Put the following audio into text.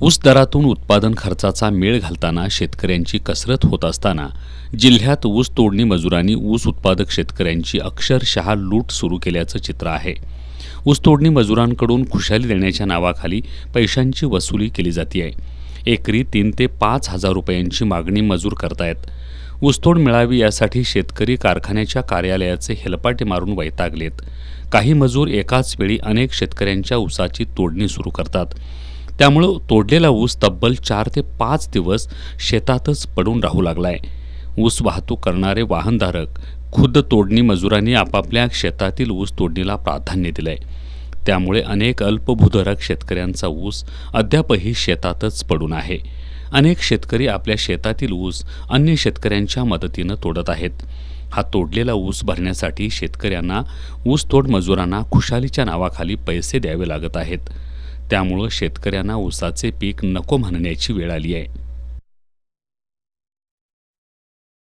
ऊस दरातून उत्पादन खर्चाचा मेळ घालताना शेतकऱ्यांची कसरत होत असताना जिल्ह्यात ऊस तोडणी मजुरांनी ऊस उत्पादक शेतकऱ्यांची अक्षरशः लूट सुरू केल्याचं चित्र आहे. ऊस तोडणी मजुरांकडून खुशाली देण्याच्या नावाखाली पैशांची वसुली केली जाते. एकरी 3 ते 5 हजार रुपयांची मागणी मजूर करतायत. ऊसतोड मिळावी यासाठी शेतकरी कारखान्याच्या कार्यालयाचे हेलपाटे मारून वैतागलेत. काही मजूर एकाच वेळी अनेक शेतकऱ्यांच्या ऊसाची तोडणी सुरू करतात. त्यामुळं तोडलेला ऊस तब्बल 4 ते 5 दिवस शेतातच पडून राहू लागलाय. ऊस वाहतूक करणारे वाहनधारक खुद्द तोडणी मजुरांनी आपापल्या शेतातील ऊस तोडणीला प्राधान्य दिलंय. त्यामुळे अनेक अल्पभूधारक शेतकऱ्यांचा ऊस अद्यापही शेतातच पडून आहे. अनेक शेतकरी आपल्या शेतातील ऊस अन्य शेतकऱ्यांच्या मदतीनं तोडत आहेत. हा तोडलेला ऊस भरण्यासाठी शेतकऱ्यांना ऊसतोड मजुरांना खुशालीच्या नावाखाली पैसे द्यावे लागत आहेत. त्यामुळं शेतकऱ्यांना ऊसाचे पीक नको म्हणण्याची वेळ आली आहे.